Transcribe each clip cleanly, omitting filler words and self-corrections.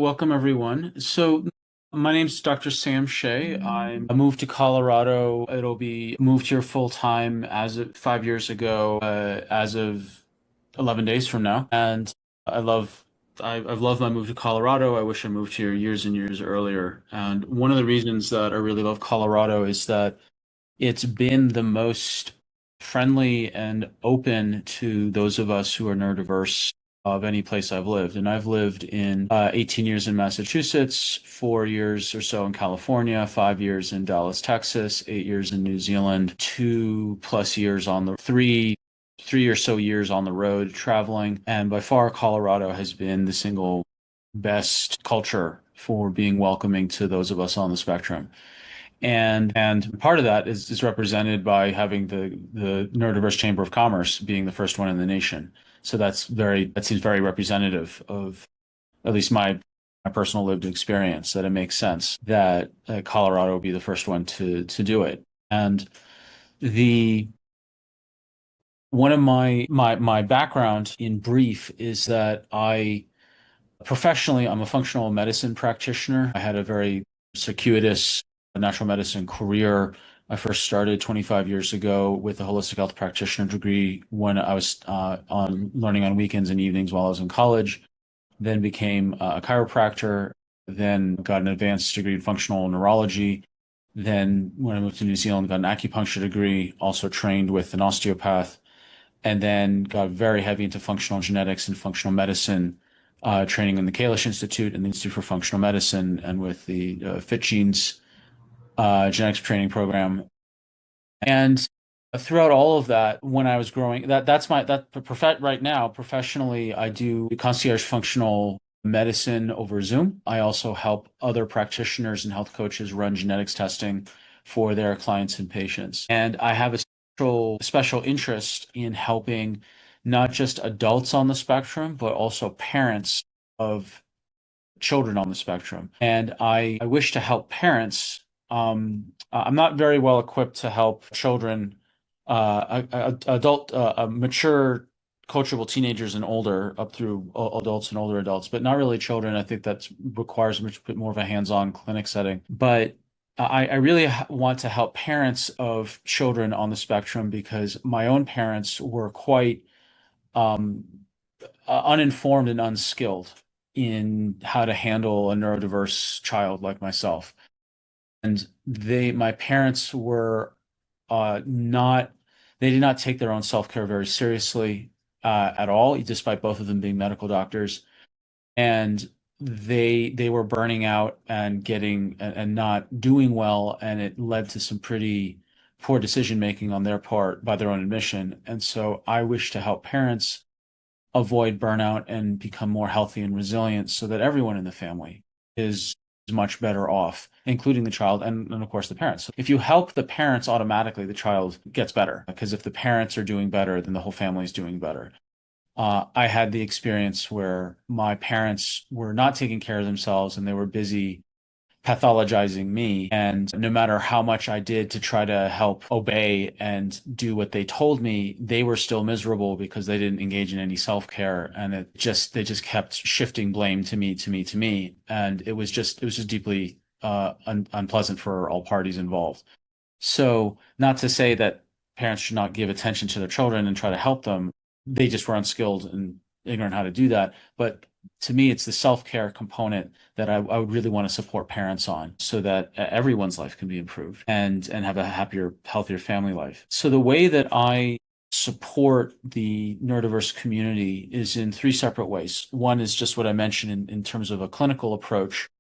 Welcome, everyone. So, my name's Dr. Sam Shea. I moved to Colorado. It'll be moved here full time as of 5 years ago, as of 11 days from now. And I love, I've loved my move to Colorado. I wish I moved here years and years earlier. And one of the reasons that I really love Colorado is that it's been the most friendly and open to those of us who are neurodiverse of any place I've lived. And I've lived in 18 years in Massachusetts, 4 years or so in California, 5 years in Dallas, Texas, 8 years in New Zealand, 2+ years on the three or so years on the road traveling. And by far, Colorado has been the single best culture for being welcoming to those of us on the spectrum. And part of that is represented by having the Neurodiverse Chamber of Commerce being the first one in the nation. So that seems very representative of at least my personal lived experience, that it makes sense that Colorado will be the first one to do it. And the one of my background in brief is that I'm a functional medicine practitioner. I had a very circuitous natural medicine career. I first started 25 years ago with a holistic health practitioner degree when I was on learning on weekends and evenings while I was in college, then became a chiropractor, then got an advanced degree in functional neurology. Then when I moved to New Zealand, got an acupuncture degree, also trained with an osteopath, and then got very heavy into functional genetics and functional medicine, training in the Kalish Institute and the Institute for Functional Medicine, and with the Fit Genes genetics training program. And throughout all of that, when I was growing, right now professionally, I do concierge functional medicine over Zoom. I also help other practitioners and health coaches run genetics testing for their clients and patients. And I have a special interest in helping not just adults on the spectrum, but also parents of children on the spectrum. And I wish to help parents. I'm not very well equipped to help children, mature, coachable teenagers and older, up through adults and older adults, but not really children. I think that requires a much bit more of a hands-on clinic setting. But I really want to help parents of children on the spectrum because my own parents were quite um, uninformed and unskilled in how to handle a neurodiverse child like myself. And my parents were not, they did not take their own self-care very seriously at all, despite both of them being medical doctors. And they were burning out and getting and not doing well, and it led to some pretty poor decision making on their part by their own admission. And so I wish to help parents avoid burnout and become more healthy and resilient so that everyone in the family is much better off, including the child and of course the parents. So if you help the parents, automatically the child gets better, because if the parents are doing better, then the whole family is doing better. I had the experience where my parents were not taking care of themselves and they were busy pathologizing me. And no matter how much I did to try to help obey and do what they told me, they were still miserable because they didn't engage in any self-care. And they just kept shifting blame to me, to me, to me. And it was just deeply unpleasant for all parties involved. So, not to say that parents should not give attention to their children and try to help them. They just were unskilled and ignorant how to do that. But to me, it's the self-care component that I would really want to support parents on so that everyone's life can be improved and have a happier, healthier family life. So the way that I support the neurodiverse community is in three separate ways. One is just what I mentioned in terms of a clinical approach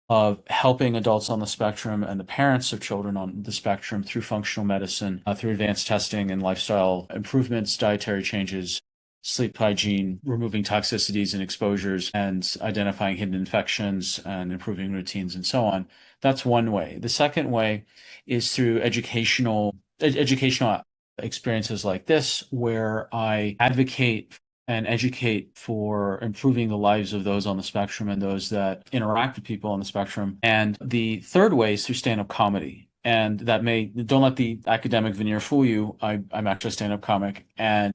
of helping adults on the spectrum and the parents of children on the spectrum through functional medicine, through advanced testing and lifestyle improvements, dietary changes, sleep hygiene, removing toxicities and exposures, and identifying hidden infections and improving routines and so on. That's one way. The second way is through educational experiences like this, where I advocate and educate for improving the lives of those on the spectrum and those that interact with people on the spectrum. And the third way is through stand-up comedy. And don't let the academic veneer fool you. I'm actually a stand-up comic. And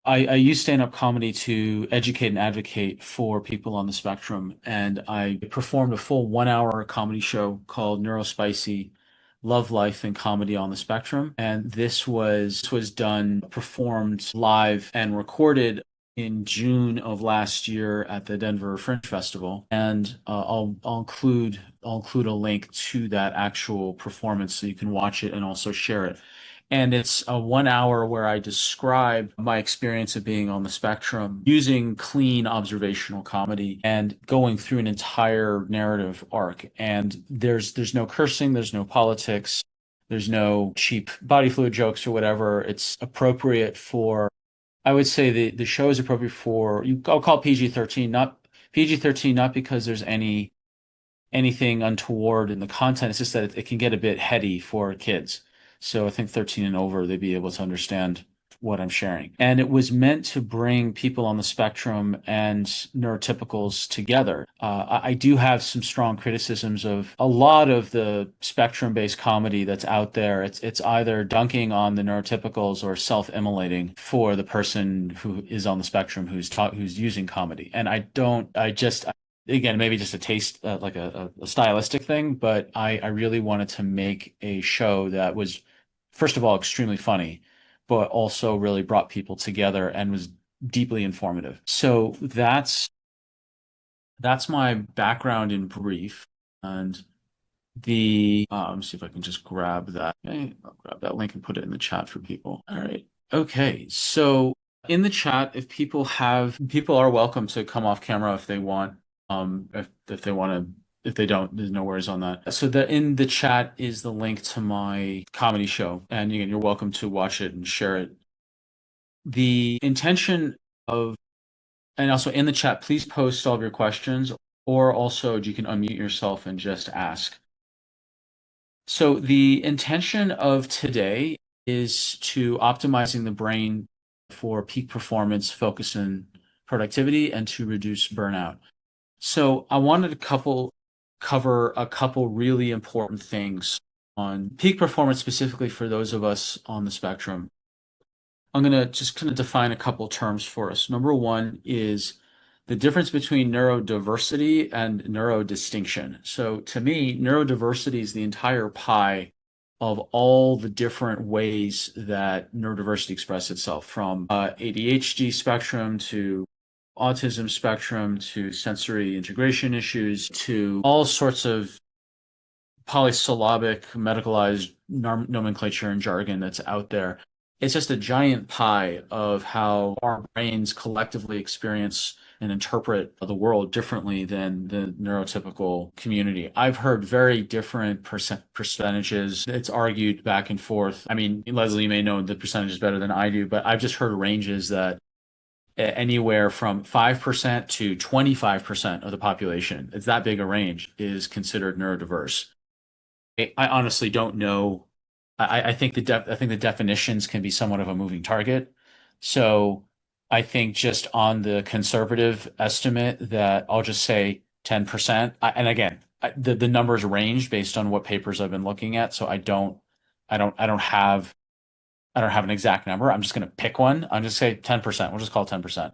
I use stand-up comedy to educate and advocate for people on the spectrum, and I performed a full 1 hour comedy show called Neurospicy: Love, Life, and Comedy on the Spectrum. And this was done, performed live and recorded in June of last year at the Denver Fringe Festival. And I'll include a link to that actual performance so you can watch it and also share it. And it's a 1 hour where I describe my experience of being on the spectrum using clean observational comedy and going through an entire narrative arc. And there's no cursing, there's no politics, there's no cheap body fluid jokes or whatever. It's appropriate for, I would say the show is appropriate for, I'll call it PG-13, not PG-13, not because there's anything untoward in the content. It's just that it can get a bit heady for kids. So I think 13 and over, they'd be able to understand what I'm sharing. And it was meant to bring people on the spectrum and neurotypicals together. I do have some strong criticisms of a lot of the spectrum-based comedy that's out there. It's either dunking on the neurotypicals or self-immolating for the person who is on the spectrum who's using comedy. And I just again, maybe just a taste, like a stylistic thing, but I really wanted to make a show that was, first of all, extremely funny, but also really brought people together and was deeply informative. So that's my background in brief. And let me see if I can just grab that. Okay, I'll grab that link and put it in the chat for people. All right. Okay. So in the chat, if people are welcome to come off camera if they want. If they want to, if they don't, there's no worries on that. So in the chat is the link to my comedy show, and again, you're welcome to watch it and share it. The intention of, and also in the chat, please post all of your questions, or also you can unmute yourself and just ask. So the intention of today is to optimizing the brain for peak performance, focus, and productivity, and to reduce burnout. So I wanted to cover a couple really important things on peak performance, specifically for those of us on the spectrum. I'm going to just kind of define a couple terms for us. Number one is the difference between neurodiversity and neurodistinction. So to me, neurodiversity is the entire pie of all the different ways that neurodiversity expresses itself, from ADHD spectrum to autism spectrum to sensory integration issues to all sorts of polysyllabic medicalized nomenclature and jargon that's out there. It's just a giant pie of how our brains collectively experience and interpret the world differently than the neurotypical community. I've heard very different percentages. It's argued back and forth. I mean, Leslie, you may know the percentages better than I do, but I've just heard ranges that anywhere from 5% to 25% of the population, it's that big a range, is considered neurodiverse. I honestly don't know. I think the definitions can be somewhat of a moving target. So I think just on the conservative estimate that I'll just say 10%. And again, the numbers range based on what papers I've been looking at. So I don't have an exact number. I'm just going to pick one. I'm just say 10%. We'll just call it 10%.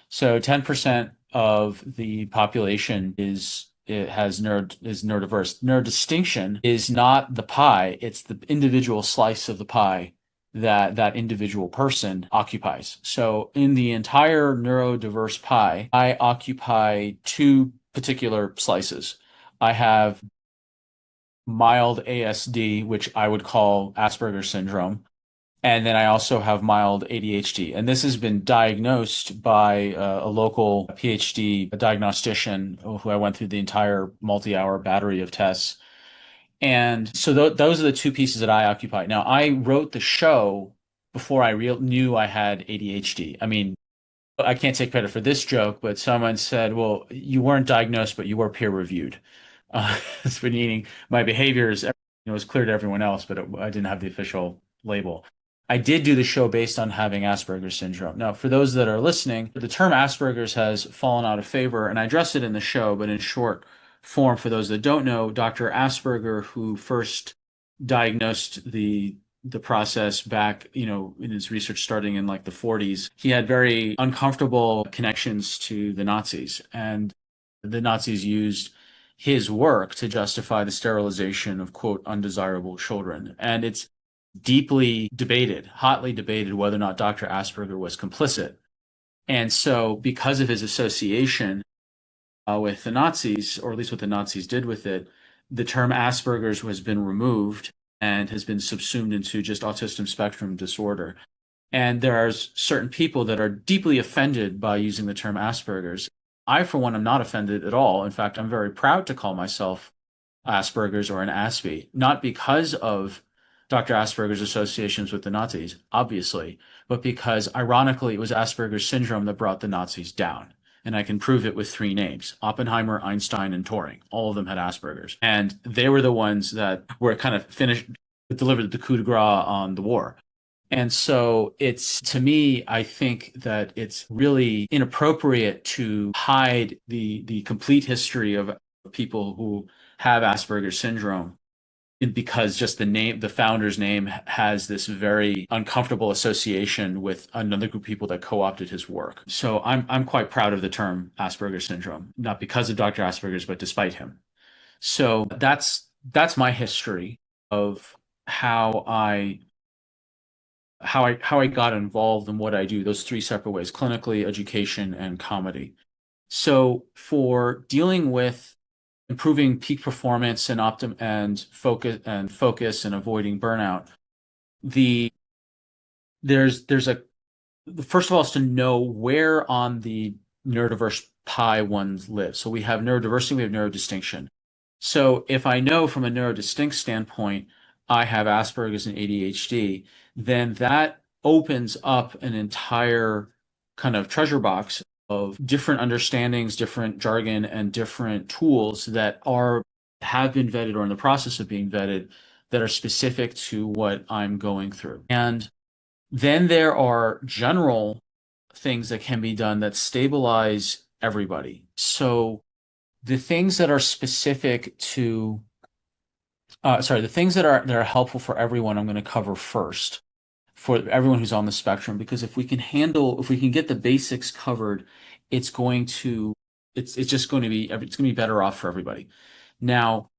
So 10% of the population is neurodiverse. Neurodistinction is not the pie, it's the individual slice of the pie that individual person occupies. So in the entire neurodiverse pie, I occupy two particular slices. I have mild ASD, which I would call Asperger's syndrome. And then I also have mild ADHD. And this has been diagnosed by a local PhD diagnostician who I went through the entire multi-hour battery of tests. And so those are the two pieces that I occupy. Now, I wrote the show before I knew I had ADHD. I mean, I can't take credit for this joke, but someone said, well, you weren't diagnosed, but you were peer reviewed. It's meaning my behaviors, was clear to everyone else, but I didn't have the official label. I did do the show based on having Asperger's syndrome. Now, for those that are listening, the term Asperger's has fallen out of favor, and I address it in the show, but in short form, for those that don't know, Dr. Asperger, who first diagnosed the the process back, in his research starting in like the 40s. He had very uncomfortable connections to the Nazis, and the Nazis used his work to justify the sterilization of, quote, undesirable children. And it's deeply debated, hotly debated, whether or not Dr. Asperger was complicit. And so, because of his association with the Nazis, or at least what the Nazis did with it, the term Asperger's has been removed and has been subsumed into just autism spectrum disorder. And there are certain people that are deeply offended by using the term Asperger's. I, for one, am not offended at all. In fact, I'm very proud to call myself Asperger's or an Aspie, not because of Dr. Asperger's associations with the Nazis, obviously, but because ironically it was Asperger's syndrome that brought the Nazis down. And I can prove it with three names: Oppenheimer, Einstein, and Turing. All of them had Asperger's. And they were the ones that were kind of delivered the coup de grace on the war. And so to me, I think that it's really inappropriate to hide the complete history of people who have Asperger's syndrome because just the founder's name has this very uncomfortable association with another group of people that co-opted his work. So I'm quite proud of the term Asperger's syndrome, not because of Dr. Asperger's, but despite him. So that's my history of how I got involved in what I do, those three separate ways: clinically, education, and comedy. So for dealing with improving peak performance and focus and avoiding burnout, the there's a first of all is to know where on the neurodiverse pie one lives. So we have neurodiversity, we have neurodistinction. So if I know from a neurodistinct standpoint I have Asperger's and ADHD, then that opens up an entire kind of treasure box of different understandings, different jargon, and different tools that have been vetted or in the process of being vetted that are specific to what I'm going through. And then there are general things that can be done that stabilize everybody. So the things that are specific to, the things that are helpful for everyone, I'm going to cover first for everyone who's on the spectrum, because if we can get the basics covered, it's just going to be better off for everybody. Now,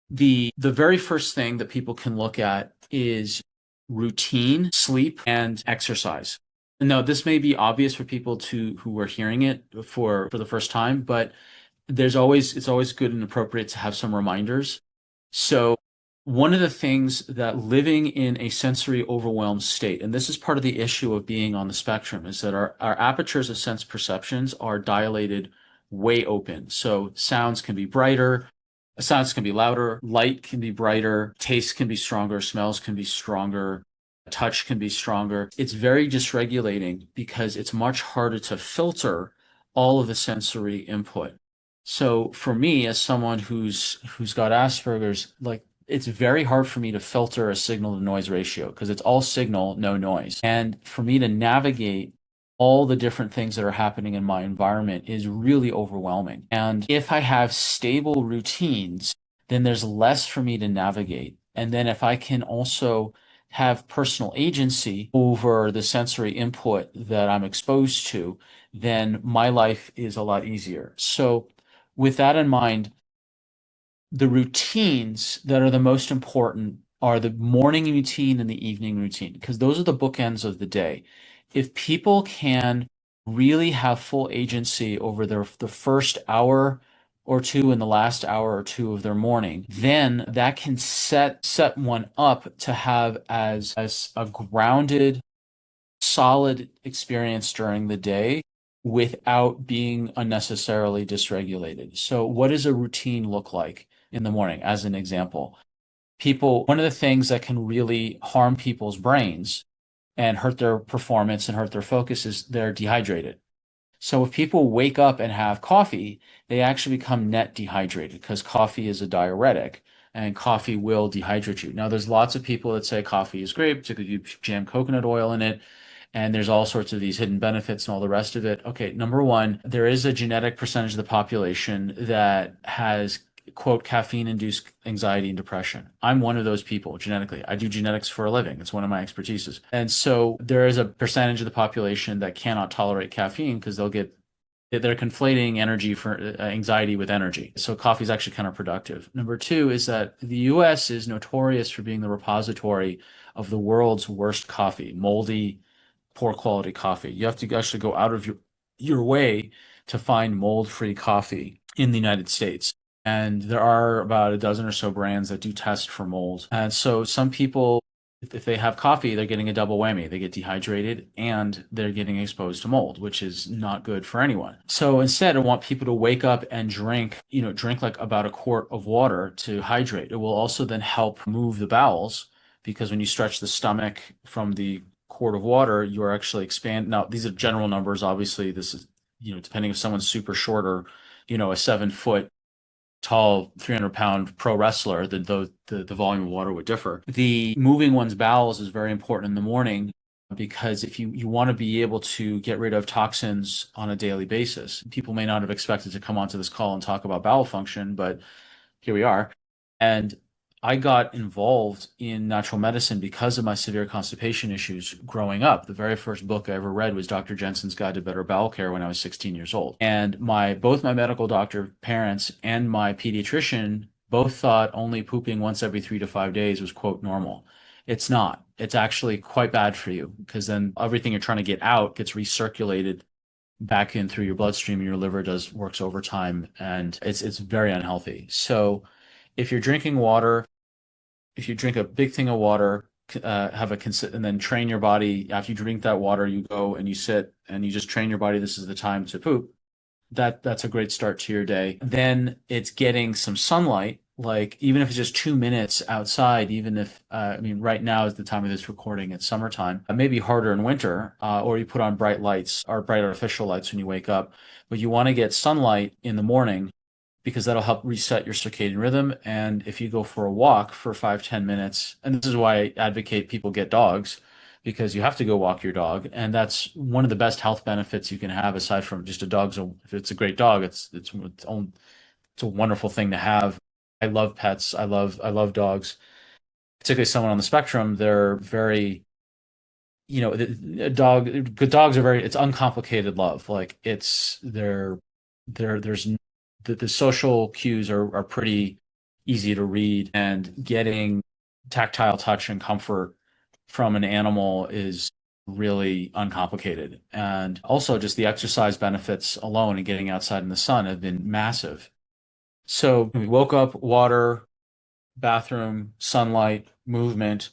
the very first thing that people can look at is routine, sleep, and exercise. Now, this may be obvious for people who are hearing it for the first time, but it's always good and appropriate to have some reminders. So one of the things that living in a sensory overwhelmed state, and this is part of the issue of being on the spectrum, is that our apertures of sense perceptions are dilated way open. So sounds can be brighter, sounds can be louder, light can be brighter, taste can be stronger, smells can be stronger, touch can be stronger. It's very dysregulating because it's much harder to filter all of the sensory input. So for me, as someone who's got Asperger's, like it's very hard for me to filter a signal to noise ratio because it's all signal, no noise. And for me to navigate all the different things that are happening in my environment is really overwhelming. And if I have stable routines, then there's less for me to navigate. And then if I can also have personal agency over the sensory input that I'm exposed to, then my life is a lot easier. So with that in mind, the routines that are the most important are the morning routine and the evening routine, because those are the bookends of the day. If people can really have full agency over the first hour or two and the last hour or two of their morning, then that can set one up to have as a grounded, solid experience during the day without being unnecessarily dysregulated. So what does a routine look like in the morning, as an example? One of the things that can really harm people's brains and hurt their performance and hurt their focus is they're dehydrated. So if people wake up and have coffee, they actually become net dehydrated because coffee is a diuretic and coffee will dehydrate you. Now, there's lots of people that say coffee is great, particularly if you jam coconut oil in it, and there's all sorts of these hidden benefits and all the rest of it. Okay, number one, there is a genetic percentage of the population that has quote, caffeine-induced anxiety and depression. I'm one of those people genetically. I do genetics for a living. It's one of my expertises. And so there is a percentage of the population that cannot tolerate caffeine because they're conflating energy for anxiety with energy. So coffee is actually counterproductive. Number two is that the US is notorious for being the repository of the world's worst coffee, moldy, poor quality coffee. You have to actually go out of your way to find mold-free coffee in the United States. And there are about a dozen or so brands that do test for mold. And so some people, if they have coffee, they're getting a double whammy. They get dehydrated and they're getting exposed to mold, which is not good for anyone. So instead, I want people to wake up and drink like about a quart of water to hydrate. It will also then help move the bowels because when you stretch the stomach from the quart of water, you are actually expand. Now, these are general numbers. Obviously, this is, depending if someone's super short or, a 7 foot tall 300-pound pro wrestler, the volume of water would differ. The moving one's bowels is very important in the morning because if you want to be able to get rid of toxins on a daily basis. People may not have expected to come onto this call and talk about bowel function, but here we are. And I got involved in natural medicine because of my severe constipation issues growing up. The very first book I ever read was Dr. Jensen's Guide to Better Bowel Care when I was 16 years old. And both my medical doctor parents and my pediatrician both thought only pooping once every 3 to 5 days was, quote, normal. It's not. It's actually quite bad for you because then everything you're trying to get out gets recirculated back in through your bloodstream and your liver works overtime and it's very unhealthy. So if you're drinking water, if you drink a big thing of water, and then train your body after you drink that water, you go and you sit and you just train your body. This is the time to poop. That's a great start to your day. Then it's getting some sunlight, like even if it's just 2 minutes outside, even if, right now is the time of this recording, it's summertime, maybe harder in winter, or you put on bright lights or bright artificial lights when you wake up, but you want to get sunlight in the morning because that'll help reset your circadian rhythm. And if you go for a walk for 5, 10 minutes, and this is why I advocate people get dogs, because you have to go walk your dog. And that's one of the best health benefits you can have aside from just if it's a great dog, it's a wonderful thing to have. I love pets. I love dogs, particularly someone on the spectrum. They're very, good dogs are it's uncomplicated love. Like there's the social cues are pretty easy to read, and getting tactile touch and comfort from an animal is really uncomplicated. And also just the exercise benefits alone and getting outside in the sun have been massive. So we woke up, water, bathroom, sunlight, movement.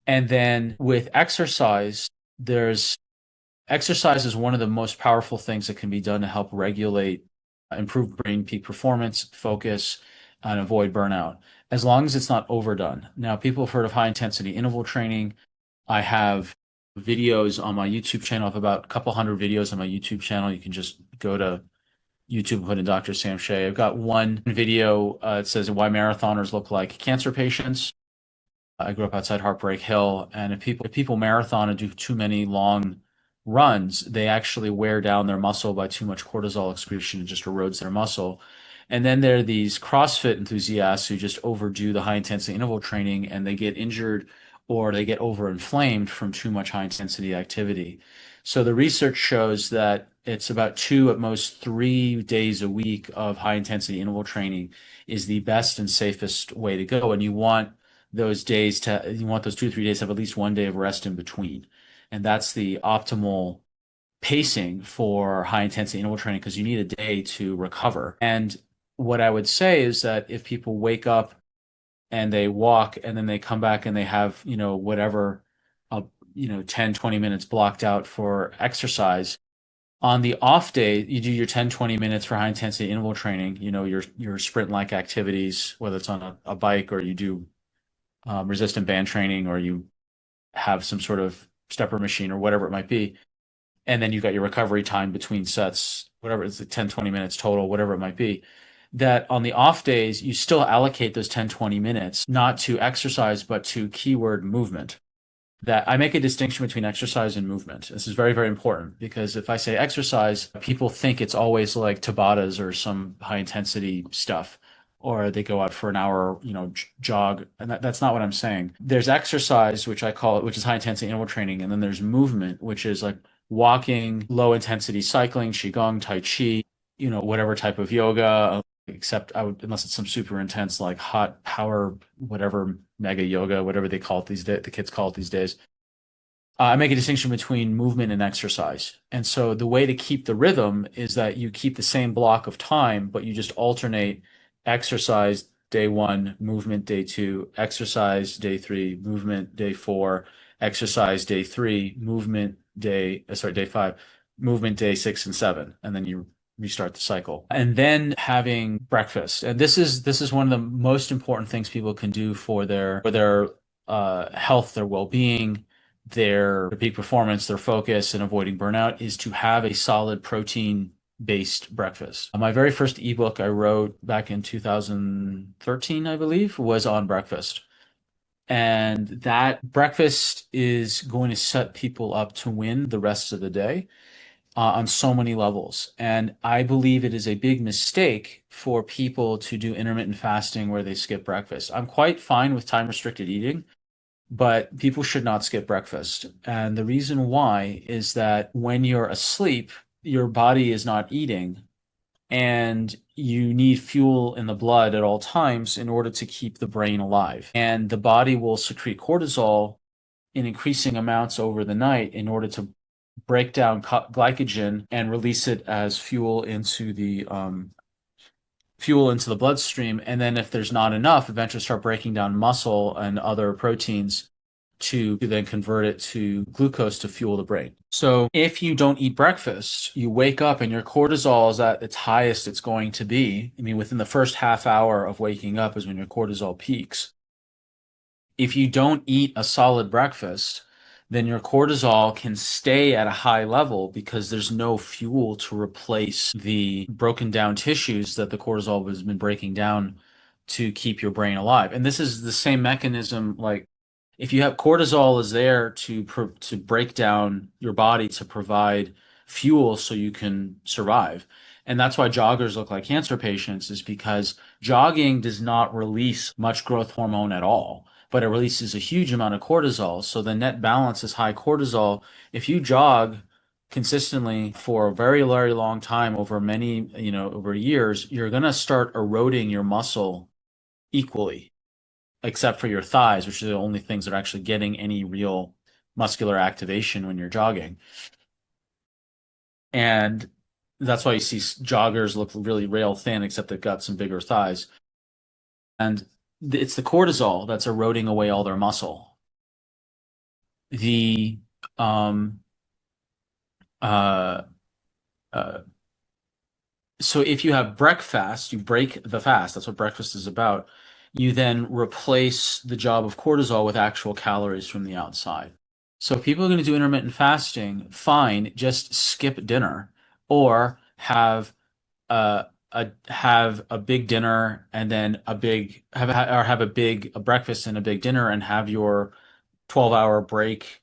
And then with there's exercise is one of the most powerful things that can be done to help regulate, improve brain peak performance, focus, and avoid burnout, as long as it's not overdone. Now, people have heard of high intensity interval training. I have videos on my YouTube channel. I have about a couple hundred videos on my YouTube channel. You can just go to YouTube and put in Dr. Sam Shea. I've got one video. It says why marathoners look like cancer patients. I grew up outside Heartbreak Hill, and if people marathon and do too many long runs, they actually wear down their muscle by too much cortisol excretion. It just erodes their muscle. And then there are these CrossFit enthusiasts who just overdo the high intensity interval training and they get injured or they get overinflamed from too much high intensity activity. So the research shows that it's about 2, at most 3 days a week of high intensity interval training is the best and safest way to go. And you want those 2 or 3 days to have at least one day of rest in between. And that's the optimal pacing for high intensity interval training because you need a day to recover. And what I would say is that if people wake up and they walk and then they come back and they have, whatever, 10, 20 minutes blocked out for exercise. On the off day, you do your 10, 20 minutes for high intensity interval training, your sprint-like activities, whether it's on a bike or you do resistant band training or you have some sort of stepper machine or whatever it might be. And then you got your recovery time between sets, whatever it's 10, 20 minutes total, whatever it might be. That on the off days, you still allocate those 10, 20 minutes, not to exercise, but to keyword movement. That I make a distinction between exercise and movement. This is very, very important because if I say exercise, people think it's always like Tabatas or some high intensity stuff. or they go out for an hour, jog. And that's not what I'm saying. There's exercise, which I call it, which is high intensity interval training. And then there's movement, which is like walking, low intensity cycling, qigong, tai chi, whatever type of yoga, except I would, unless it's some super intense, like hot power, whatever, mega yoga, whatever they call it these days, the kids call it these days. I make a distinction between movement and exercise. And so the way to keep the rhythm is that you keep the same block of time, but you just alternate exercise day one, movement day two, exercise day three, movement day four, exercise day three, day five, movement day six and seven. And then you restart the cycle. And then having breakfast. And this is one of the most important things people can do for their health, their well-being, their peak performance, their focus, and avoiding burnout is to have a solid protein-based breakfast. My very first ebook I wrote back in 2013, I believe, was on breakfast. And that breakfast is going to set people up to win the rest of the day on so many levels. And I believe it is a big mistake for people to do intermittent fasting where they skip breakfast. I'm quite fine with time restricted eating, but people should not skip breakfast. And the reason why is that when you're asleep, your body is not eating, and you need fuel in the blood at all times in order to keep the brain alive. And the body will secrete cortisol in increasing amounts over the night in order to break down glycogen and release it as fuel into the bloodstream. And then if there's not enough, eventually start breaking down muscle and other proteins to then convert it to glucose to fuel the brain. So if you don't eat breakfast, you wake up and your cortisol is at its highest it's going to be. I mean, within the first half hour of waking up is when your cortisol peaks. If you don't eat a solid breakfast, then your cortisol can stay at a high level because there's no fuel to replace the broken down tissues that the cortisol has been breaking down to keep your brain alive. And this is the same mechanism, like if you have cortisol is there to break down your body to provide fuel so you can survive. And that's why joggers look like cancer patients, is because jogging does not release much growth hormone at all, but it releases a huge amount of cortisol. So the net balance is high cortisol. If you jog consistently for a very, very long time over over years, you're going to start eroding your muscle equally, except for your thighs, which are the only things that are actually getting any real muscular activation when you're jogging. And that's why you see joggers look really rail thin, except they've got some bigger thighs. And it's the cortisol that's eroding away all their muscle. The um uh uh so if you have breakfast, you break the fast. That's what breakfast is about. You then replace the job of cortisol with actual calories from the outside. So if people are going to do intermittent fasting, fine, just skip dinner or have a big dinner and then have a big a breakfast and a big dinner and have your 12-hour break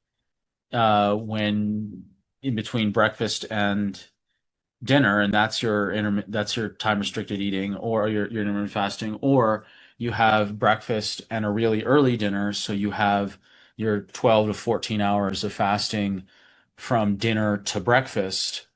when in between breakfast and dinner, and that's your time restricted eating or your intermittent fasting, or you have breakfast and a really early dinner, so you have your 12 to 14 hours of fasting from dinner to breakfast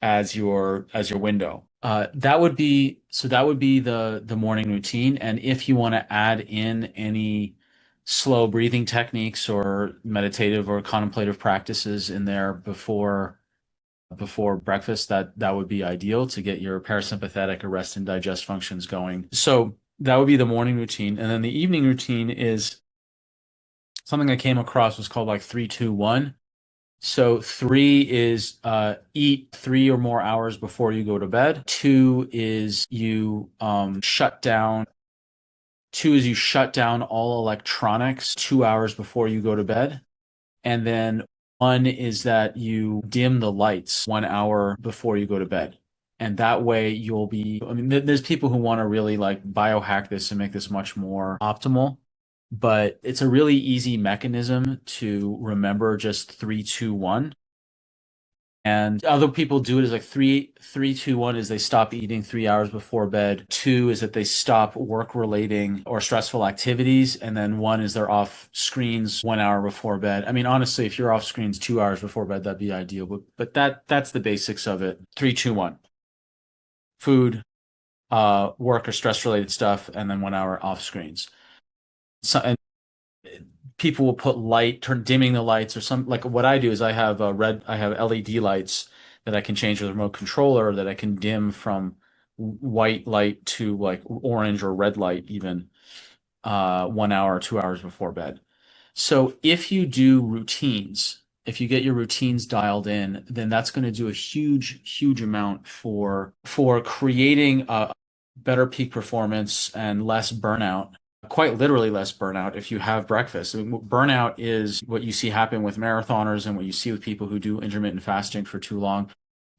as your window. That would be the morning routine. And if you want to add in any slow breathing techniques or meditative or contemplative practices in there before breakfast, that would be ideal to get your parasympathetic or rest and digest functions going. So that would be the morning routine. And then the evening routine is something I came across was called like 3-2-1. So three is eat 3 or more hours before you go to bed. Two is you shut down all electronics 2 hours before you go to bed. And then one is that you dim the lights 1 hour before you go to bed. And that way I mean, there's people who want to really like biohack this and make this much more optimal, but it's a really easy mechanism to remember just 3-2-1. And other people do it as like three, two, one is they stop eating 3 hours before bed. Two is that they stop work relating or stressful activities. And then one is they're off screens 1 hour before bed. I mean, honestly, if you're off screens 2 hours before bed, that'd be ideal. But that's the basics of it. Three, two, one. Food, work or stress related stuff, and then 1 hour off screens. So, and people will put dimming the lights or some, like what I do is I have LED lights that I can change with a remote controller that I can dim from white light to like orange or red light even 1 hour, 2 hours before bed. So if you do routines, if you get your routines dialed in, then that's going to do a huge, huge amount for creating a better peak performance and less burnout. Quite literally less burnout if you have breakfast. I mean, burnout is what you see happen with marathoners and what you see with people who do intermittent fasting for too long.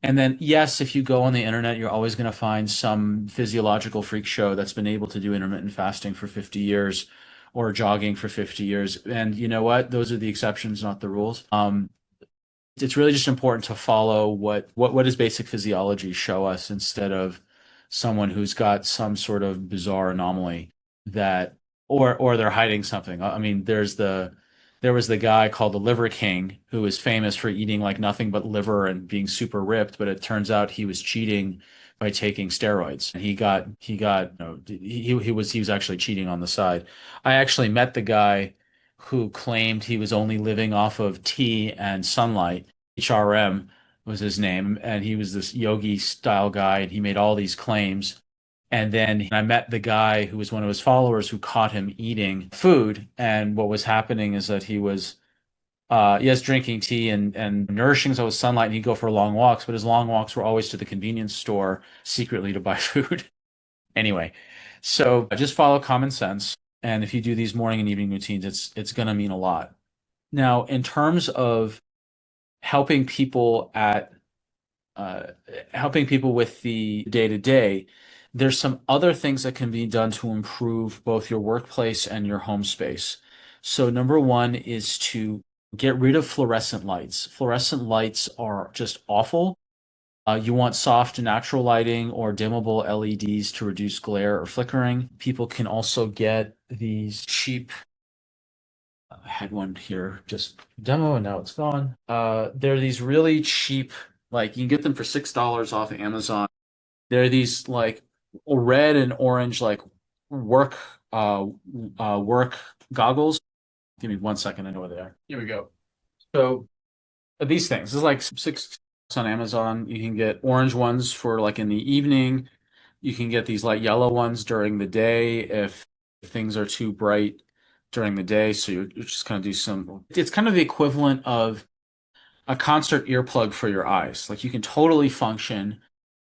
And then, yes, if you go on the internet, you're always going to find some physiological freak show that's been able to do intermittent fasting for 50 years or jogging for 50 years. And you know what? Those are the exceptions, not the rules. It's really just important to follow what does basic physiology show us instead of someone who's got some sort of bizarre anomaly that or they're hiding something. I mean, there was the guy called the Liver King who was famous for eating like nothing but liver and being super ripped, but it turns out he was cheating by taking steroids. And he was actually cheating on the side. I actually met the guy who claimed he was only living off of tea and sunlight. HRM was his name, and he was this yogi style guy, and he made all these claims. And then I met the guy who was one of his followers who caught him eating food. And what was happening is that he was, yes, drinking tea and nourishing himself with sunlight, and he'd go for long walks, but his long walks were always to the convenience store secretly to buy food. Anyway, so just follow common sense. And if you do these morning and evening routines, it's going to mean a lot. Now, in terms of helping people at uh, helping people with the day to day, there's some other things that can be done to improve both your workplace and your home space. So, number one is to get rid of fluorescent lights. Fluorescent lights are just awful. You want soft, natural lighting or dimmable LEDs to reduce glare or flickering. People can also get these cheap I had one here just demo and now it's gone. They're these really cheap, like you can get them for $6 off of Amazon. They're these like red and orange like work uh work goggles. Give me 1 second, I know where they are. Here we go. So these things, this is like $6 on Amazon. You can get orange ones for like in the evening. You can get these light yellow ones during the day if things are too bright during the day. So you're just kind of do some, it's kind of the equivalent of a concert earplug for your eyes. Like you can totally function,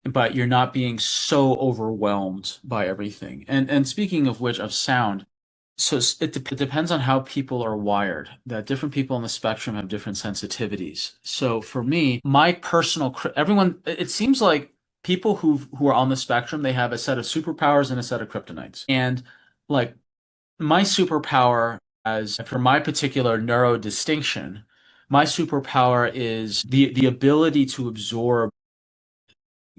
but you're not being so overwhelmed by everything. And speaking of which, of sound, so it depends on how people are wired, that different people on the spectrum have different sensitivities. So for me, my personal, everyone, it seems like people who are on the spectrum, they have a set of superpowers and a set of kryptonites. And like my superpower as for my particular neuro distinction, my superpower is the ability to absorb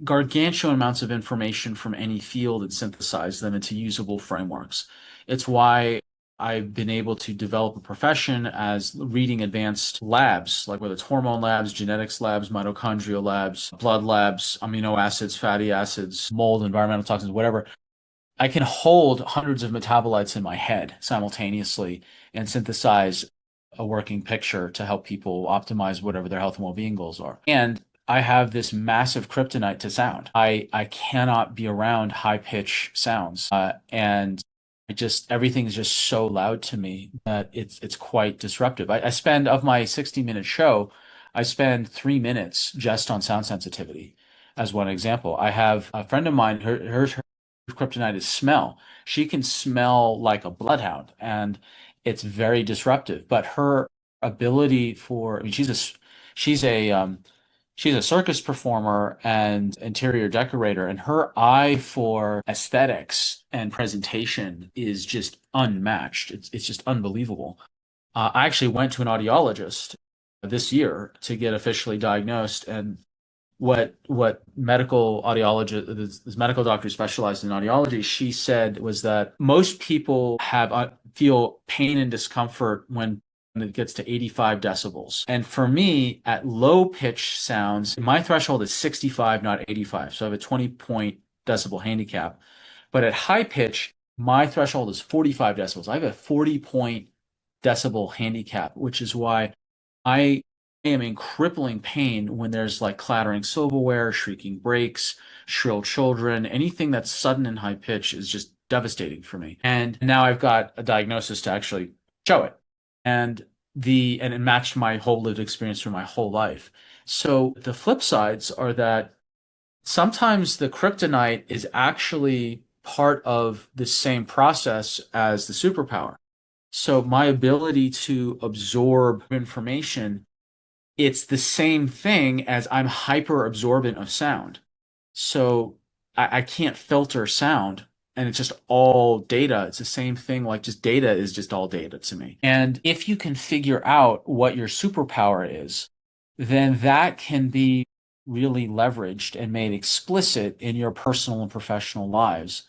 gargantuan amounts of information from any field and synthesize them into usable frameworks. It's why I've been able to develop a profession as reading advanced labs, like whether it's hormone labs, genetics labs, mitochondrial labs, blood labs, amino acids, fatty acids, mold, environmental toxins, whatever. I can hold hundreds of metabolites in my head simultaneously and synthesize a working picture to help people optimize whatever their health and well-being goals are. And I have this massive kryptonite to sound. I cannot be around high pitch sounds, and everything is just so loud to me that it's quite disruptive. I spend of my 60-minute show, I spend 3 minutes just on sound sensitivity. As one example, I have a friend of mine, her kryptonite is smell. She can smell like a bloodhound, and it's very disruptive. But her ability for, I mean, she's a circus performer and interior decorator, and her eye for aesthetics and presentation is just unmatched. It's just unbelievable. I actually went to an audiologist this year to get officially diagnosed. And what medical audiologist, this medical doctor who specialized in audiology, she said was that most people have feel pain and discomfort when it gets to 85 decibels. And for me, at low pitch sounds, my threshold is 65, not 85. So I have a 20 point decibel handicap. But at high pitch, my threshold is 45 decibels. I have a 40 point decibel handicap, which is why I am in crippling pain when there's like clattering silverware, shrieking brakes, shrill children, anything that's sudden and high pitch is just devastating for me. And now I've got a diagnosis to actually show it. And it matched my whole lived experience through my whole life. So the flip sides are that sometimes the kryptonite is actually part of the same process as the superpower. So my ability to absorb information, it's the same thing as I'm hyper absorbent of sound. So I can't filter sound and it's just all data. It's the same thing, like just data is just all data to me. And if you can figure out what your superpower is, then that can be really leveraged and made explicit in your personal and professional lives.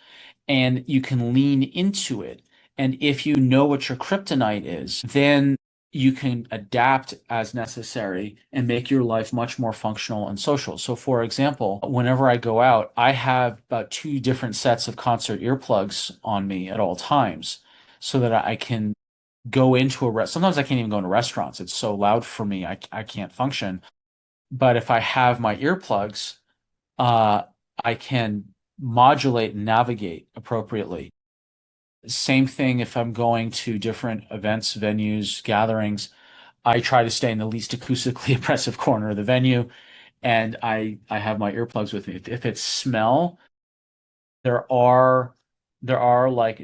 And you can lean into it. And if you know what your kryptonite is, then you can adapt as necessary and make your life much more functional and social. So, for example, whenever I go out, I have about two different sets of concert earplugs on me at all times so that I can go into a rest. Sometimes I can't even go into restaurants. It's so loud for me. I can't function. But if I have my earplugs, uh, I can modulate and navigate appropriately. Same thing if I'm going to different events, venues, gatherings. I try to stay in the least acoustically oppressive corner of the venue, and I have my earplugs with me. If it's smell, there are like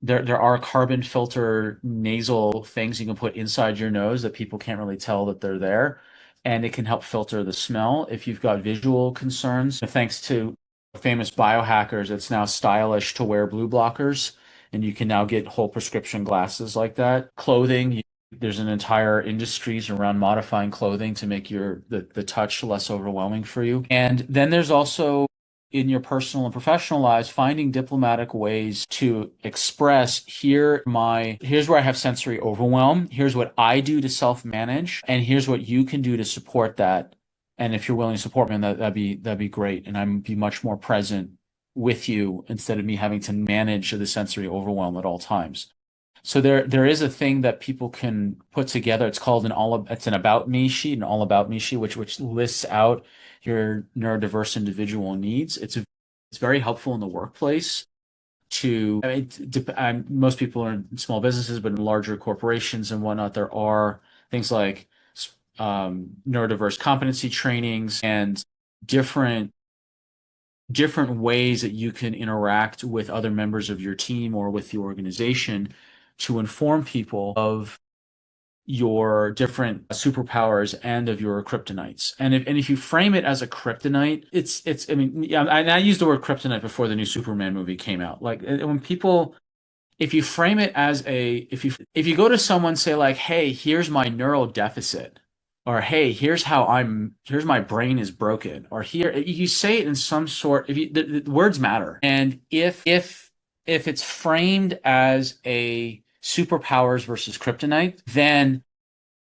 there are carbon filter nasal things you can put inside your nose that people can't really tell that they're there, and it can help filter the smell. If you've got visual concerns, thanks to famous biohackers, it's now stylish to wear blue blockers, and you can now get whole prescription glasses like that. Clothing, there's an entire industries around modifying clothing to make the touch less overwhelming for you. And then there's also in your personal and professional lives, finding diplomatic ways to express here's where I have sensory overwhelm. Here's what I do to self-manage, and here's what you can do to support that. And if you're willing to support me, that'd be great. And I'm be much more present with you instead of me having to manage the sensory overwhelm at all times. So there is a thing that people can put together. It's an about me sheet, an all about me sheet, which lists out your neurodiverse individual needs. It's very helpful in the workplace to, I mean, most people are in small businesses, but in larger corporations and whatnot, there are things like neurodiverse competency trainings and different different ways that you can interact with other members of your team or with the organization to inform people of your different superpowers and of your kryptonites. And if you frame it as a kryptonite, it's I mean, yeah, I used the word kryptonite before the new Superman movie came out. Like when people if you frame it as if you go to someone say like, "Hey, here's my neural deficit," or "Hey, here's my brain is broken," or here you say it in some sort. If you the words matter, and if it's framed as a superpowers versus kryptonite, then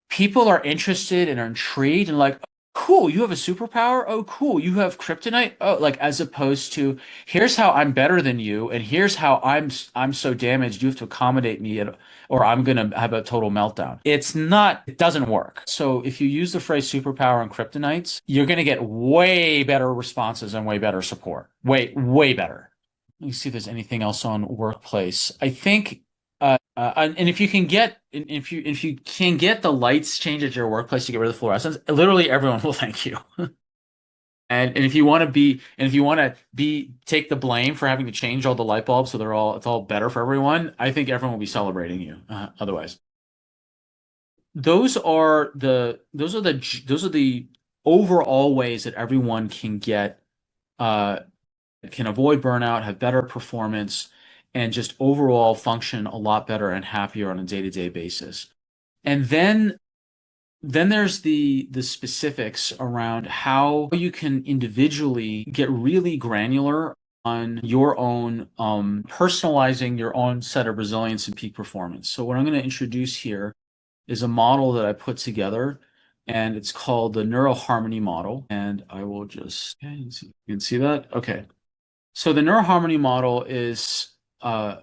people are interested and are intrigued and like, cool, you have a superpower? Oh, cool, you have kryptonite? Oh, like as opposed to here's how I'm better than you, and here's how I'm so damaged you have to accommodate me or I'm gonna have a total meltdown. It doesn't work. So if you use the phrase superpower and kryptonites, you're gonna get way better responses and way better support. Way better. Let me see if there's anything else on workplace. I think and if you can get the lights changed at your workplace to get rid of the fluorescence, literally everyone will thank you. And if you want to take the blame for having to change all the light bulbs so it's all better for everyone, I think everyone will be celebrating you. Otherwise, those are the overall ways that everyone uh, can avoid burnout, have better performance, and just overall function a lot better and happier on a day-to-day basis. And then then there's the specifics around how you can individually get really granular on your own personalizing your own set of resilience and peak performance. So what I'm going to introduce here is a model that I put together, and it's called the neuroharmony model. And I will just, okay, you can see that. Okay. So the neuroharmony model is a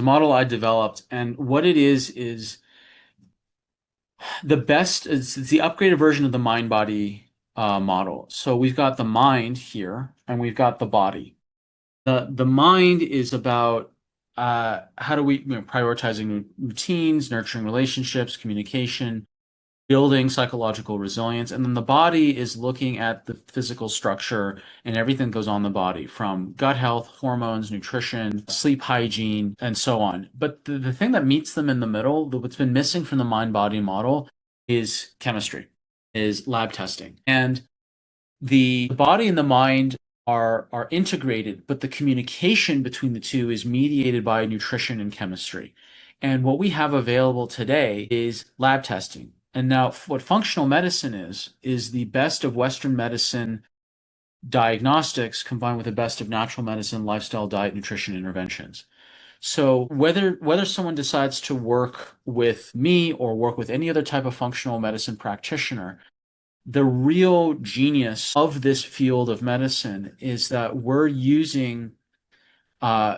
model I developed, and what it is the best it's the upgraded version of the mind body model. So we've got the mind here, and we've got the body. The mind is about how do we, prioritizing routines, nurturing relationships, communication, building psychological resilience. And then the body is looking at the physical structure and everything that goes on in the body, from gut health, hormones, nutrition, sleep hygiene, and so on. But the thing that meets them in the middle, what's been missing from the mind body model, is chemistry, is lab testing. And the body and the mind are integrated, but the communication between the two is mediated by nutrition and chemistry. And what we have available today is lab testing. And now, what functional medicine is the best of Western medicine diagnostics combined with the best of natural medicine, lifestyle, diet, nutrition interventions. So whether someone decides to work with me or work with any other type of functional medicine practitioner, the real genius of this field of medicine is that we're using uh,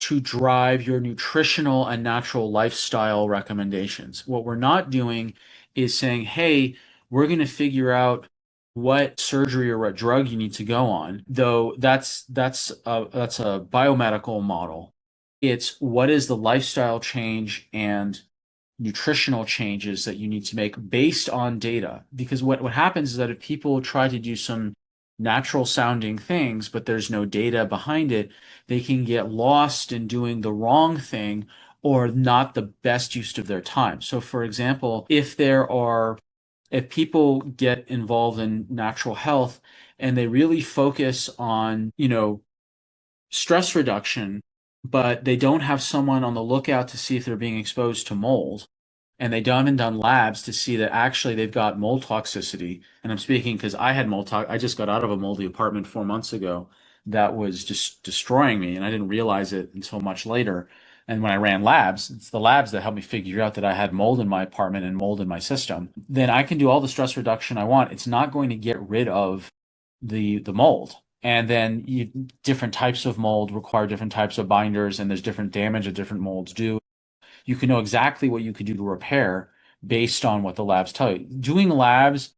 to drive your nutritional and natural lifestyle recommendations. What we're not doing is saying, hey, we're going to figure out what surgery or what drug you need to go on, though that's a biomedical model. It's what is the lifestyle change and nutritional changes that you need to make based on data. Because what happens is that if people try to do some natural sounding things, but there's no data behind it, they can get lost in doing the wrong thing or not the best use of their time. So, for example, if people get involved in natural health and they really focus on, stress reduction, but they don't have someone on the lookout to see if they're being exposed to mold, and they haven't done labs to see that actually they've got mold toxicity. And I'm speaking because I had I just got out of a moldy apartment 4 months ago that was just destroying me, and I didn't realize it until much later. And when I ran labs, it's the labs that helped me figure out that I had mold in my apartment and mold in my system. Then I can do all the stress reduction I want. It's not going to get rid of the mold. And then different types of mold require different types of binders, and there's different damage that different molds do. You can know exactly what you could do to repair based on what the labs tell you. Doing labs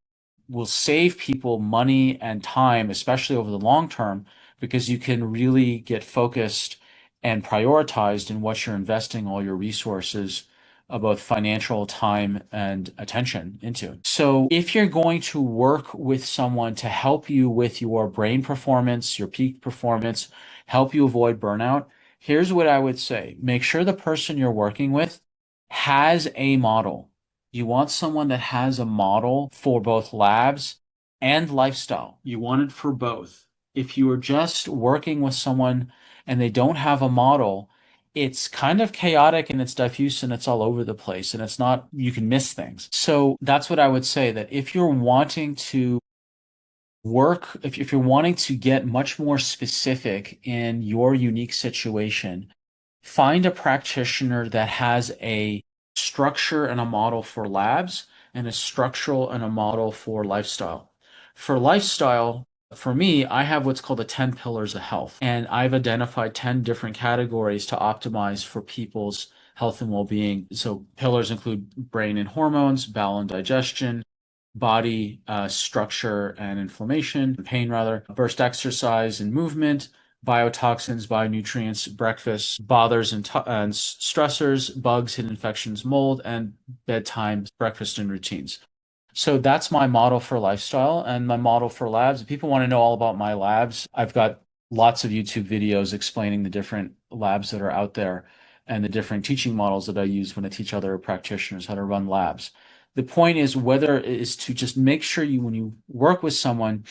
will save people money and time, especially over the long term, because you can really get focused and prioritized in what you're investing all your resources, both financial, time, and attention into. So if you're going to work with someone to help you with your brain performance, your peak performance, help you avoid burnout, here's what I would say. Make sure the person you're working with has a model. You want someone that has a model for both labs and lifestyle. You want it for both. If you are just working with someone and they don't have a model, it's kind of chaotic and it's diffuse and it's all over the place and it's not, you can miss things. So that's what I would say, that if you're wanting to if you're wanting to get much more specific in your unique situation, find a practitioner that has a structure and a model for labs and a structural and a model for lifestyle. For lifestyle, for me, I have what's called the 10 pillars of health, and I've identified 10 different categories to optimize for people's health and well-being. So pillars include brain and hormones, bowel and digestion, body structure and inflammation, pain rather, burst exercise and movement, biotoxins, bionutrients, breakfast, bothers and stressors, bugs, hidden infections, mold, and bedtime, breakfast and routines. So that's my model for lifestyle and my model for labs. If people want to know all about my labs, I've got lots of YouTube videos explaining the different labs that are out there and the different teaching models that I use when I teach other practitioners how to run labs. The point is whether is to just make sure when you work with someone,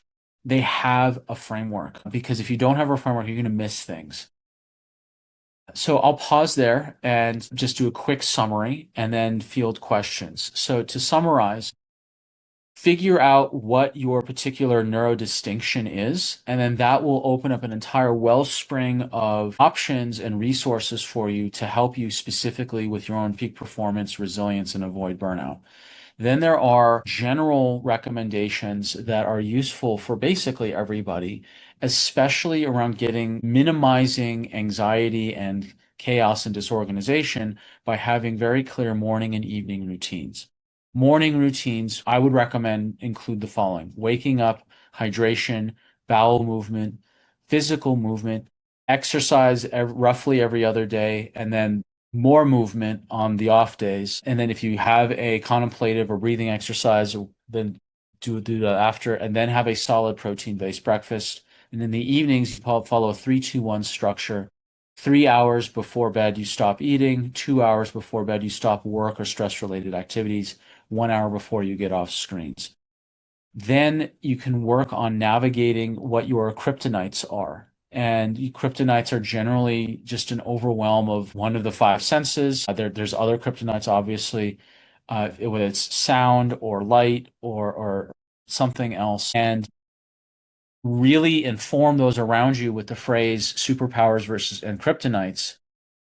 they have a framework, because if you don't have a framework, you're going to miss things. So I'll pause there and just do a quick summary and then field questions. So to summarize, figure out what your particular neurodistinction is, and then that will open up an entire wellspring of options and resources for you to help you specifically with your own peak performance, resilience, and avoid burnout. Then there are general recommendations that are useful for basically everybody, especially around minimizing anxiety and chaos and disorganization by having very clear morning and evening routines. Morning routines, I would recommend include the following: waking up, hydration, bowel movement, physical movement, exercise roughly every other day, and then more movement on the off days. And then if you have a contemplative or breathing exercise, then do that after, and then have a solid protein-based breakfast. And in the evenings, you follow a 3-2-1 structure. 3 hours before bed, you stop eating. 2 hours before bed, you stop work or stress-related activities. 1 hour before you get off screens. Then you can work on navigating what your kryptonites are. And kryptonites are generally just an overwhelm of one of the five senses. There's other kryptonites, obviously, whether it's sound or light or something else. And really inform those around you with the phrase superpowers versus and kryptonites.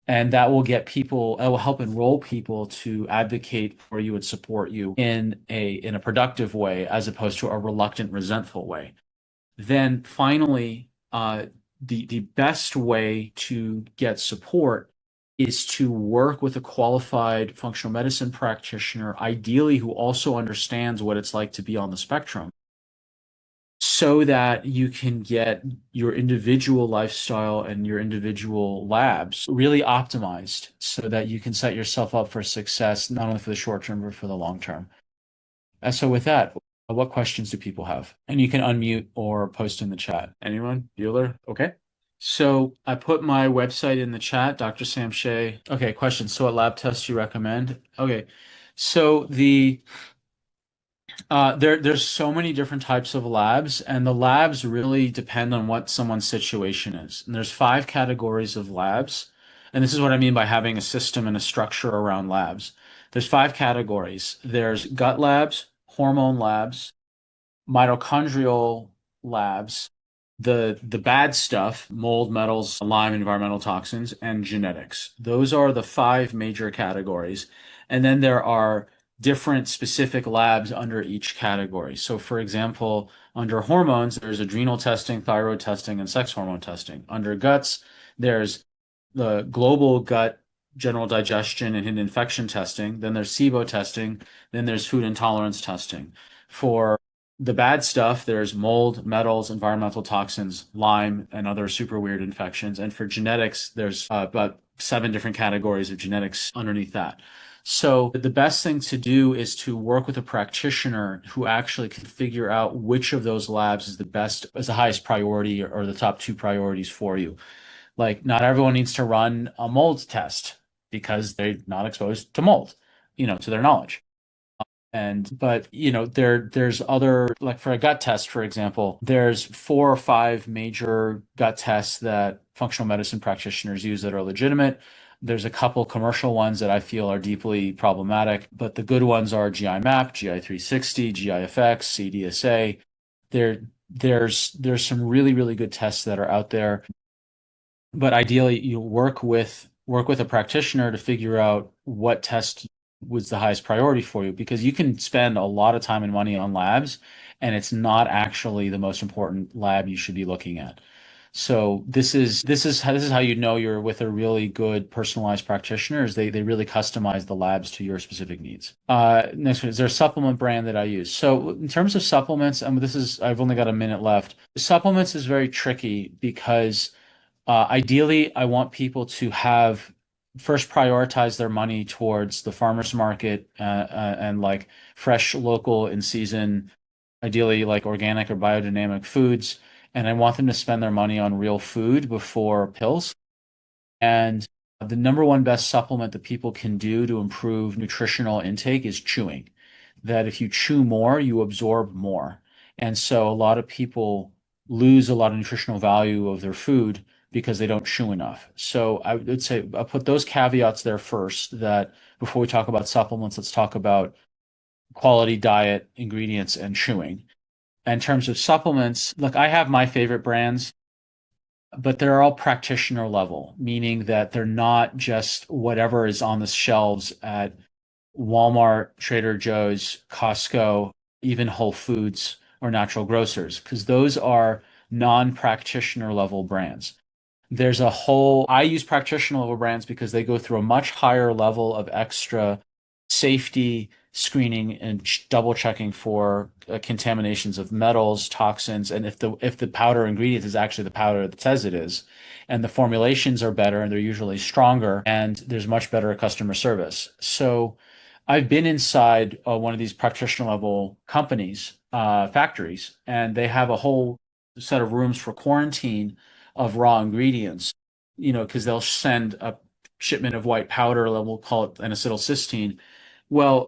And that will help enroll people to advocate for you and support you in a productive way as opposed to a reluctant, resentful way. Then finally, the best way to get support is to work with a qualified functional medicine practitioner, ideally who also understands what it's like to be on the spectrum, so that you can get your individual lifestyle and your individual labs really optimized so that you can set yourself up for success, not only for the short term, but for the long term. And so with that, what questions do people have? And you can unmute or post in the chat. Anyone? Bueller? Okay. So I put my website in the chat, Dr. Sam Shea. Okay, questions. So what lab tests do you recommend? Okay. So there's so many different types of labs, and the labs really depend on what someone's situation is. And there's five categories of labs, and this is what I mean by having a system and a structure around labs. There's five categories. There's gut labs, hormone labs, mitochondrial labs, the bad stuff, mold, metals, Lyme, environmental toxins, and genetics. Those are the five major categories. And then there are different specific labs under each category. So for example, under hormones, there's adrenal testing, thyroid testing, and sex hormone testing. Under guts, there's the global gut general digestion and hidden infection testing. Then there's SIBO testing. Then there's food intolerance testing. For the bad stuff, there's mold, metals, environmental toxins, Lyme, and other super weird infections. And for genetics, there's about 7 different categories of genetics underneath that. So the best thing to do is to work with a practitioner who actually can figure out which of those labs is the best, is the highest priority or the top two priorities for you. Like, not everyone needs to run a mold test because they're not exposed to mold, to their knowledge. But there's other, like for a gut test, for example, there's 4 or 5 major gut tests that functional medicine practitioners use that are legitimate. There's a couple commercial ones that I feel are deeply problematic, but the good ones are GI map, GI 360, GIFX, CDSA. There's some really, really good tests that are out there, but ideally you work with a practitioner to figure out what test was the highest priority for you, because you can spend a lot of time and money on labs and it's not actually the most important lab you should be looking at. So this is how you know you're with a really good personalized practitioner, is they really customize the labs to your specific needs. Next one, is there a supplement brand that I use? So in terms of supplements, I've only got a minute left. Supplements is very tricky because ideally, I want people to have first prioritize their money towards the farmer's market and like fresh, local, in season, ideally like organic or biodynamic foods. And I want them to spend their money on real food before pills. And the number one best supplement that people can do to improve nutritional intake is chewing. That if you chew more, you absorb more. And so a lot of people lose a lot of nutritional value of their food because they don't chew enough. So I would say I'll put those caveats there first, that before we talk about supplements, let's talk about quality diet, ingredients, and chewing. In terms of supplements, look, I have my favorite brands, but they're all practitioner level, meaning that they're not just whatever is on the shelves at Walmart, Trader Joe's, Costco, even Whole Foods or natural grocers, because those are non-practitioner level brands. There's a whole, I use practitioner level brands because they go through a much higher level of extra safety screening and double checking for contaminations of metals, toxins, and if the powder ingredient is actually the powder that says it is, and the formulations are better and they're usually stronger, and there's much better customer service. So I've been inside one of these practitioner level companies, factories, and they have a whole set of rooms for quarantine of raw ingredients, because they'll send a shipment of white powder, we'll call it N-acetylcysteine. Well,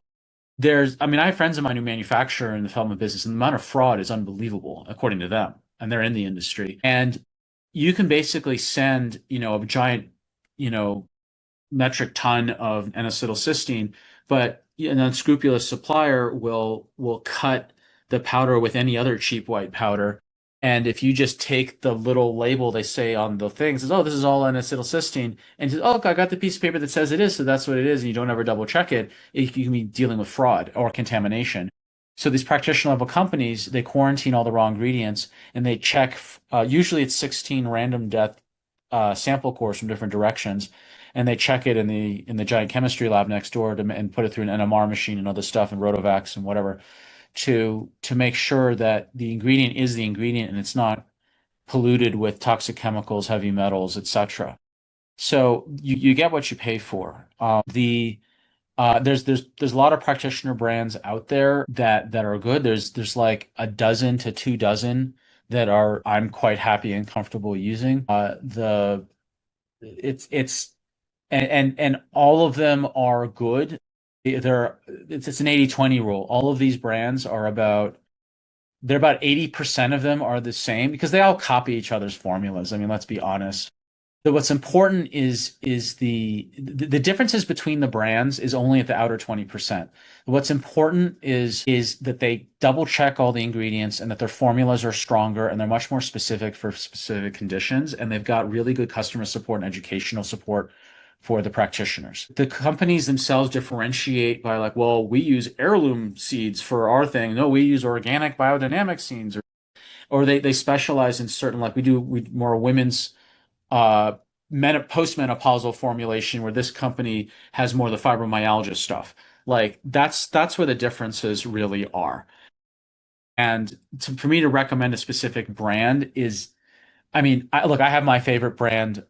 I mean, I have friends of mine who manufacture in the film business, and the amount of fraud is unbelievable, according to them, and they're in the industry. And you can basically send, a giant, you know, metric ton of N-acetylcysteine, but an unscrupulous supplier will cut the powder with any other cheap white powder. And if you just take the little label they say on the thing, says, "Oh, this is all N-acetylcysteine," and says, "Oh, I got the piece of paper that says it is, so that's what it is," and you don't ever double check it, you can be dealing with fraud or contamination. So these practitioner level companies, they quarantine all the raw ingredients and they check. Usually, it's 16 random death sample cores from different directions, and they check it in the giant chemistry lab next door and put it through an NMR machine and other stuff and Rotovax and whatever to make sure that the ingredient is the ingredient and it's not polluted with toxic chemicals, heavy metals, etc. So you get what you pay for. There's a lot of practitioner brands out there that are good. There's like a dozen to 2 dozen that are I'm quite happy and comfortable using. The it's and all of them are good. It's an 80/20 rule. All of these brands are they're about 80% of them are the same because they all copy each other's formulas. I mean, let's be honest. So what's important is the differences between the brands is only at the outer 20%. What's important is that they double check all the ingredients and that their formulas are stronger and they're much more specific for specific conditions, and they've got really good customer support and educational support for the practitioners. The companies themselves differentiate by like, well, we use heirloom seeds for our thing. No, we use organic biodynamic seeds, or they specialize in certain, like we more women's uh postmenopausal formulation, where this company has more of the fibromyalgia stuff. Like that's where the differences really are. And for me to recommend a specific brand is, I mean, look, I have my favorite brand.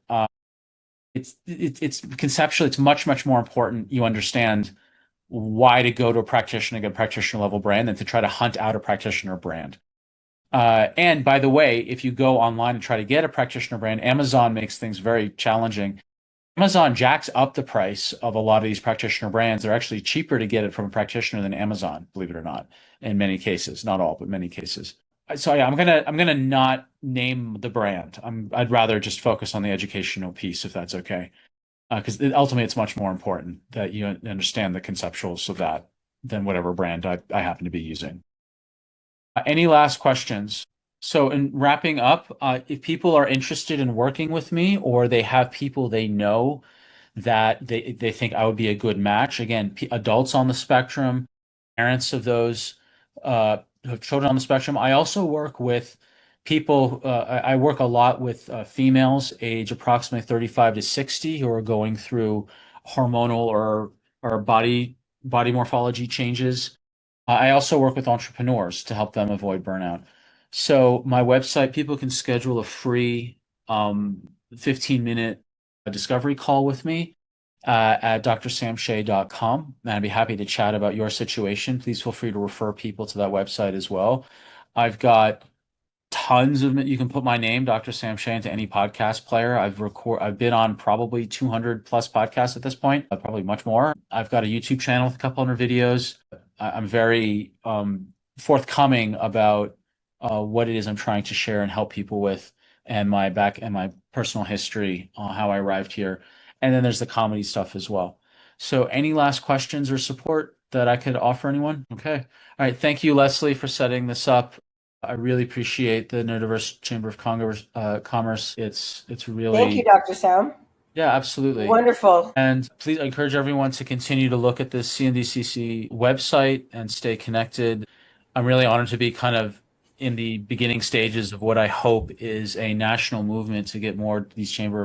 It's conceptually, it's much more important you understand why to go to a practitioner, get a practitioner level brand, than to try to hunt out a practitioner brand. And by the way, if you go online and try to get a practitioner brand, Amazon makes things very challenging. Amazon jacks up the price of a lot of these practitioner brands. They're actually cheaper to get it from a practitioner than Amazon, believe it or not, in many cases, not all, but many cases. So yeah, I'm gonna not name the brand. I'd rather just focus on the educational piece if that's okay, because ultimately it's much more important that you understand the conceptuals of that than whatever brand I happen to be using. Any last questions? So, in wrapping up, if people are interested in working with me or they have people they know that they think I would be a good match, again, adults on the spectrum, parents of those who have children on the spectrum. I also work with people, I work a lot with females age approximately 35 to 60 who are going through hormonal or body morphology changes. I also work with entrepreneurs to help them avoid burnout. So my website, people can schedule a free 15-minute discovery call with me at drsamshay.com. And I'd be happy to chat about your situation. Please feel free to refer people to that website as well. I've got tons of you can put my name, Dr. Sam Shay, into any podcast player. I've been on probably 200 plus podcasts at this point, probably much more. I've got a YouTube channel with a couple hundred videos. I'm very forthcoming about what it is I'm trying to share and help people with and my personal history on how I arrived here. And then there's the comedy stuff as well. So any last questions or support that I could offer anyone? Okay. All right. Thank you, Leslie, for setting this up. I really appreciate the Neurodiverse Chamber of Commerce. It's Thank you, really, Dr. Sam. yeah, absolutely. Wonderful. And please encourage everyone to continue to look at the CNDCC website and stay connected. I'm really honored to be kind of in the beginning stages of what I hope is a national movement to get more of these chamber